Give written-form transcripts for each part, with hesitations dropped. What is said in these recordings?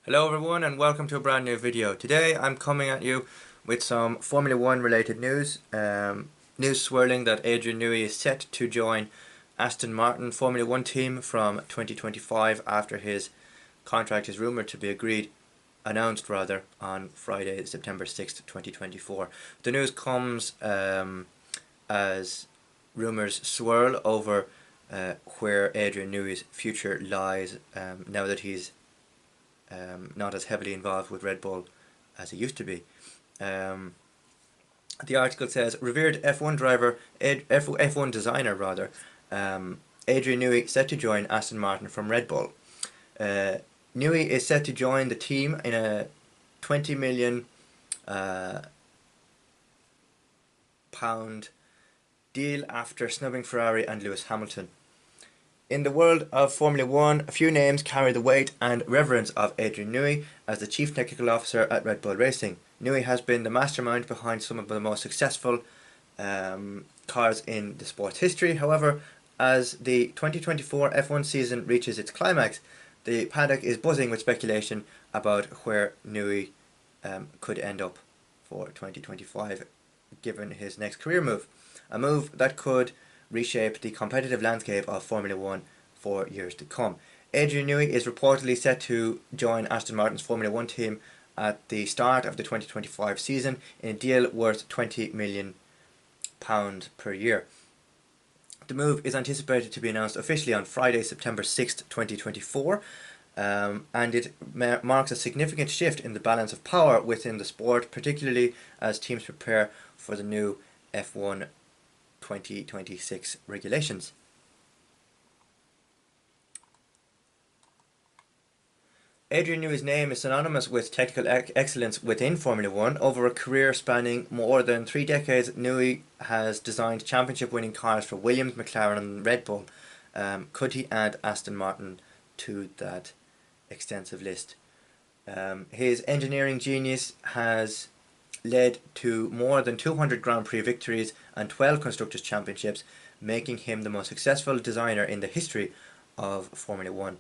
Hello everyone and welcome to a brand new video. Today I'm coming at you with some Formula 1 related news. News swirling that Adrian Newey is set to join Aston Martin Formula 1 team from 2025 after his contract is rumoured to be announced on Friday, September 6th, 2024. The news comes as rumours swirl over where Adrian Newey's future lies now that he's not as heavily involved with Red Bull as he used to be. The article says revered F1 driver, F1 designer rather, Adrian Newey set to join Aston Martin from Red Bull. Newey is set to join the team in a 20 million pound deal after snubbing Ferrari and Lewis Hamilton. In the world of Formula 1, a few names carry the weight and reverence of Adrian Newey as the Chief Technical Officer at Red Bull Racing. Newey has been the mastermind behind some of the most successful cars in the sport's history. However, as the 2024 F1 season reaches its climax, the paddock is buzzing with speculation about where Newey could end up for 2025 given his next career move. A move that could reshape the competitive landscape of Formula 1 for years to come. Adrian Newey is reportedly set to join Aston Martin's Formula 1 team at the start of the 2025 season in a deal worth £20 million per year. The move is anticipated to be announced officially on Friday, September 6th, 2024, and it marks a significant shift in the balance of power within the sport, particularly as teams prepare for the new F1 2026 regulations. Adrian Newey's name is synonymous with technical excellence within Formula 1. Over a career spanning more than 3 decades, Newey has designed championship-winning cars for Williams, McLaren and Red Bull. Could he add Aston Martin to that extensive list? His engineering genius has led to more than 200 Grand Prix victories and 12 Constructors' Championships, making him the most successful designer in the history of Formula 1.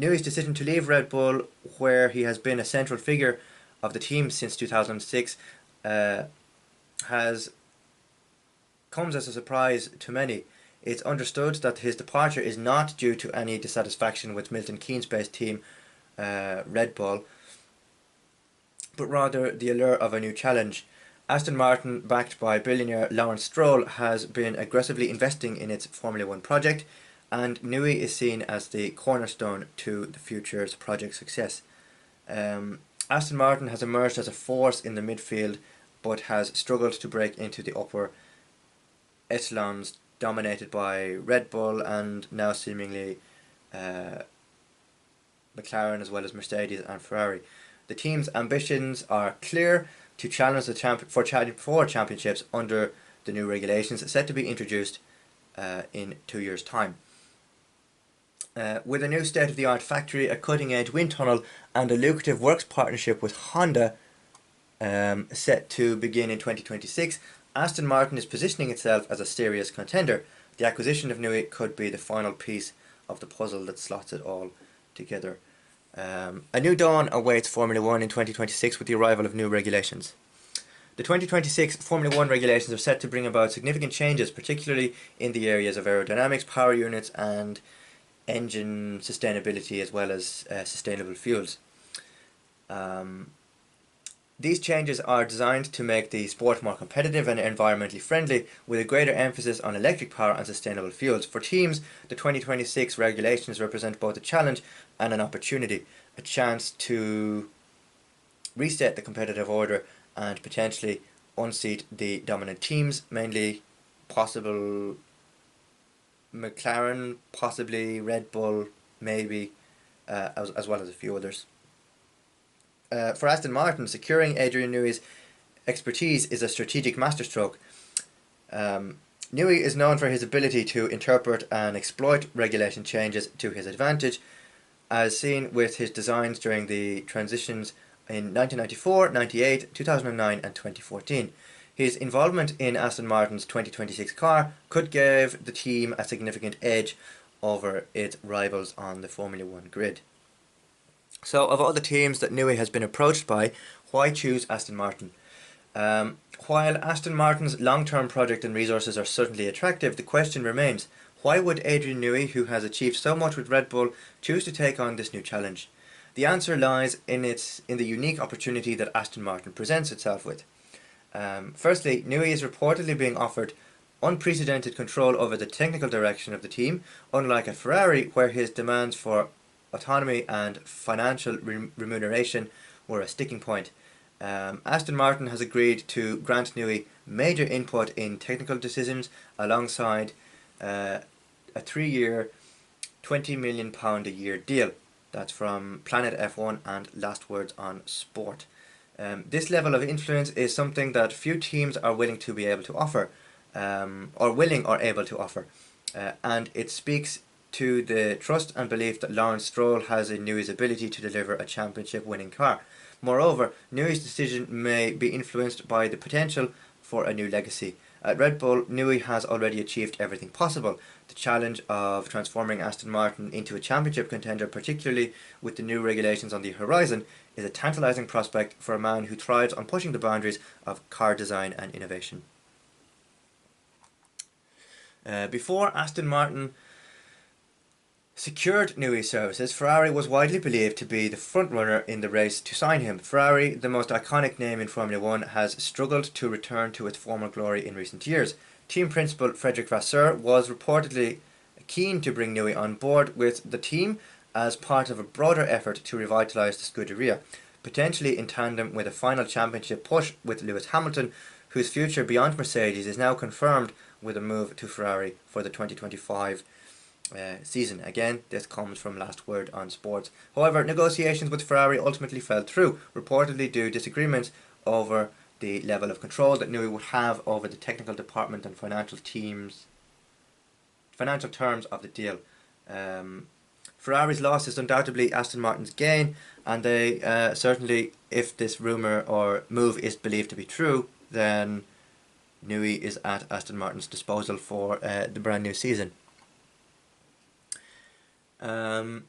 Newey's decision to leave Red Bull, where he has been a central figure of the team since 2006, comes as a surprise to many. It's understood that his departure is not due to any dissatisfaction with Milton Keynes-based team Red Bull, but rather the allure of a new challenge. Aston Martin, backed by billionaire Lawrence Stroll, has been aggressively investing in its Formula 1 project, and Newey is seen as the cornerstone to the future's project success. Aston Martin has emerged as a force in the midfield, but has struggled to break into the upper echelons, dominated by Red Bull and now seemingly McLaren, as well as Mercedes and Ferrari. The team's ambitions are clear: to challenge for championships under the new regulations set to be introduced in 2 years' time. With a new state-of-the-art factory, a cutting-edge wind tunnel and a lucrative works partnership with Honda set to begin in 2026, Aston Martin is positioning itself as a serious contender. The acquisition of Newey could be the final piece of the puzzle that slots it all together. A new dawn awaits Formula 1 in 2026 with the arrival of new regulations. The 2026 Formula 1 regulations are set to bring about significant changes, particularly in the areas of aerodynamics, power units and engine sustainability, as well as sustainable fuels. These changes are designed to make the sport more competitive and environmentally friendly, with a greater emphasis on electric power and sustainable fuels. For teams, the 2026 regulations represent both a challenge and an opportunity, a chance to reset the competitive order and potentially unseat the dominant teams, mainly possible McLaren, possibly Red Bull, maybe, as well as a few others. For Aston Martin, securing Adrian Newey's expertise is a strategic masterstroke. Newey is known for his ability to interpret and exploit regulation changes to his advantage, as seen with his designs during the transitions in 1994, 98, 2009 and 2014. His involvement in Aston Martin's 2026 car could give the team a significant edge over its rivals on the Formula 1 grid. So, of all the teams that Newey has been approached by, why choose Aston Martin? While Aston Martin's long-term project and resources are certainly attractive, the question remains, why would Adrian Newey, who has achieved so much with Red Bull, choose to take on this new challenge? The answer lies in the unique opportunity that Aston Martin presents itself with. Firstly, Newey is reportedly being offered unprecedented control over the technical direction of the team, unlike at Ferrari, where his demands for autonomy and financial remuneration were a sticking point. Aston Martin has agreed to grant Newey major input in technical decisions alongside a 3-year, £20 million a year deal. That's from Planet F1 and Last Words on Sport. This level of influence is something that few teams are willing to be able to offer, or willing or able to offer, and it speaks to the trust and belief that Lawrence Stroll has in Newey's ability to deliver a championship-winning car. Moreover, Newey's decision may be influenced by the potential for a new legacy. At Red Bull, Newey has already achieved everything possible. The challenge of transforming Aston Martin into a championship contender, particularly with the new regulations on the horizon, is a tantalising prospect for a man who thrives on pushing the boundaries of car design and innovation. Before Aston Martin secured Newey's services, Ferrari was widely believed to be the frontrunner in the race to sign him. Ferrari, the most iconic name in Formula 1, has struggled to return to its former glory in recent years. Team principal Frederic Vasseur was reportedly keen to bring Newey on board with the team as part of a broader effort to revitalise the Scuderia, potentially in tandem with a final championship push with Lewis Hamilton, whose future beyond Mercedes is now confirmed with a move to Ferrari for the 2025 season. Again, this comes from Last Word on Sports. However, negotiations with Ferrari ultimately fell through, reportedly due to disagreements over the level of control that Newey would have over the technical department and financial terms of the deal. Ferrari's loss is undoubtedly Aston Martin's gain, and they certainly, if this rumour or move is believed to be true, then Newey is at Aston Martin's disposal for the brand new season. While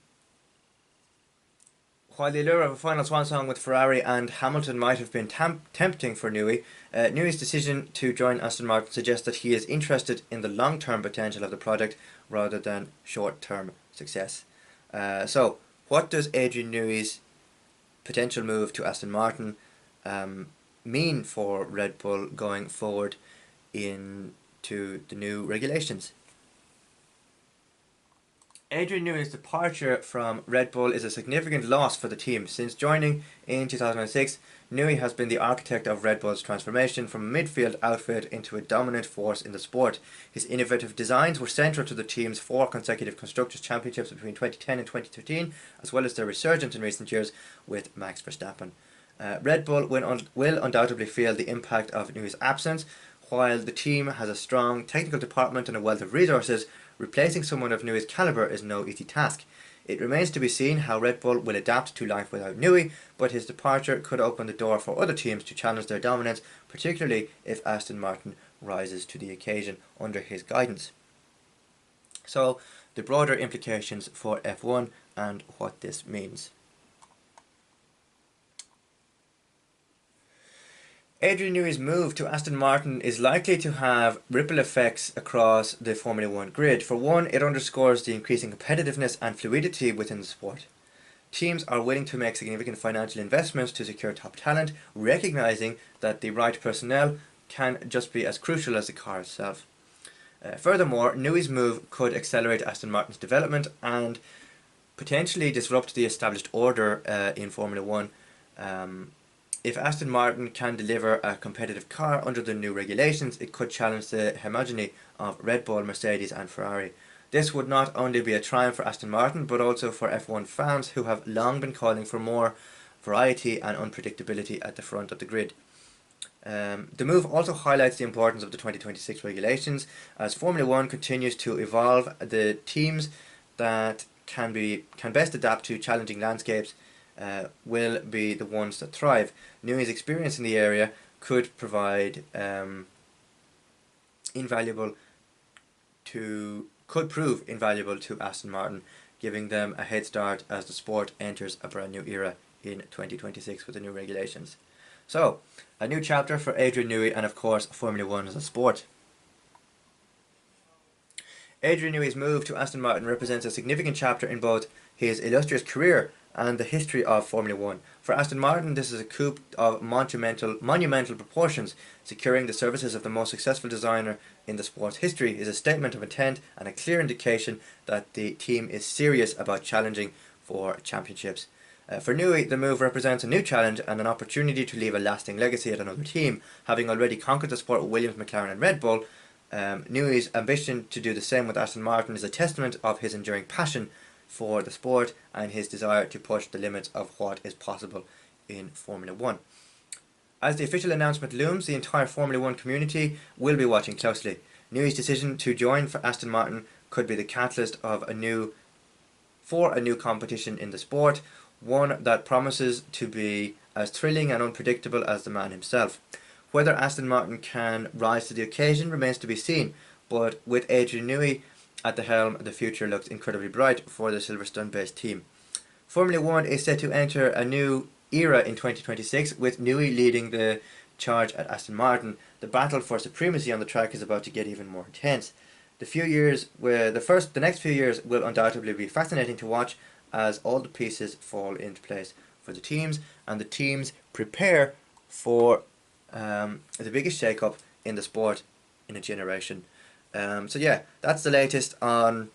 the allure of a final swansong with Ferrari and Hamilton might have been tempting for Newey, Newey's decision to join Aston Martin suggests that he is interested in the long-term potential of the project rather than short-term success. So, what does Adrian Newey's potential move to Aston Martin mean for Red Bull going forward into the new regulations? Adrian Newey's departure from Red Bull is a significant loss for the team. Since joining in 2006, Newey has been the architect of Red Bull's transformation from a midfield outfit into a dominant force in the sport. His innovative designs were central to the team's 4 consecutive Constructors' Championships between 2010 and 2013, as well as their resurgence in recent years with Max Verstappen. Red Bull will undoubtedly feel the impact of Newey's absence. While the team has a strong technical department and a wealth of resources, replacing someone of Newey's calibre is no easy task. It remains to be seen how Red Bull will adapt to life without Newey, but his departure could open the door for other teams to challenge their dominance, particularly if Aston Martin rises to the occasion under his guidance. So, the broader implications for F1 and what this means. Adrian Newey's move to Aston Martin is likely to have ripple effects across the Formula 1 grid. For one, it underscores the increasing competitiveness and fluidity within the sport. Teams are willing to make significant financial investments to secure top talent, recognising that the right personnel can just be as crucial as the car itself. Furthermore, Newey's move could accelerate Aston Martin's development and potentially disrupt the established order in Formula 1. If Aston Martin can deliver a competitive car under the new regulations, it could challenge the hegemony of Red Bull, Mercedes and Ferrari. This would not only be a triumph for Aston Martin, but also for F1 fans who have long been calling for more variety and unpredictability at the front of the grid. The move also highlights the importance of the 2026 regulations. As Formula 1 continues to evolve, the teams that can best adapt to challenging landscapes will be the ones that thrive. Newey's experience in the area could provide prove invaluable to Aston Martin giving them a head start as the sport enters a brand new era in 2026 with the new regulations. So, a new chapter for Adrian Newey and of course Formula 1 as a sport. Adrian Newey's move to Aston Martin represents a significant chapter in both his illustrious career and the history of Formula 1. For Aston Martin, this is a coup of monumental proportions. Securing the services of the most successful designer in the sport's history is a statement of intent and a clear indication that the team is serious about challenging for championships. For Newey, the move represents a new challenge and an opportunity to leave a lasting legacy at another team. Having already conquered the sport with Williams, McLaren and Red Bull, Newey's ambition to do the same with Aston Martin is a testament of his enduring passion for the sport and his desire to push the limits of what is possible in Formula 1. As the official announcement looms, the entire Formula 1 community will be watching closely. Newey's decision to join for Aston Martin could be the catalyst of a new competition in the sport, one that promises to be as thrilling and unpredictable as the man himself. Whether Aston Martin can rise to the occasion remains to be seen, but with Adrian Newey at the helm, the future looks incredibly bright for the Silverstone-based team. Formula 1 is set to enter a new era in 2026, with Newey leading the charge at Aston Martin. The battle for supremacy on the track is about to get even more intense. The next few years will undoubtedly be fascinating to watch as all the pieces fall into place for the teams, and the teams prepare for the biggest shake-up in the sport in a generation. So yeah, that's the latest on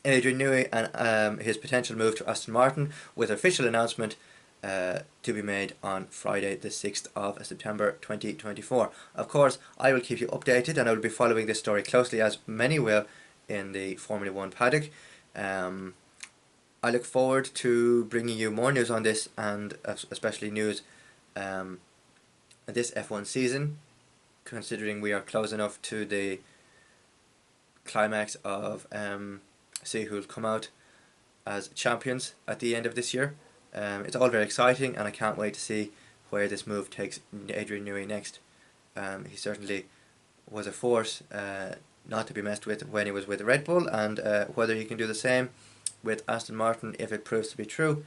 Adrian Newey and his potential move to Aston Martin, with official announcement to be made on Friday the 6th of September 2024. Of course, I will keep you updated and I will be following this story closely, as many will in the Formula 1 paddock. I look forward to bringing you more news on this, and especially news this F1 season, considering we are close enough to the climax of see who will come out as champions at the end of this year. It's all very exciting and I can't wait to see where this move takes Adrian Newey next. He certainly was a force not to be messed with when he was with Red Bull, and whether he can do the same with Aston Martin, if it proves to be true,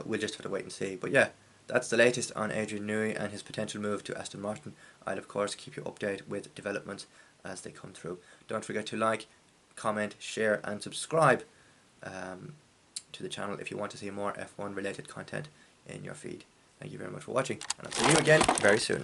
we'll just have to wait and see. But yeah, that's the latest on Adrian Newey and his potential move to Aston Martin. I'll of course keep you updated with developments as they come through. Don't forget to like, comment, share and subscribe to the channel if you want to see more F1 related content in your feed. Thank you very much for watching, and I'll see you again very soon.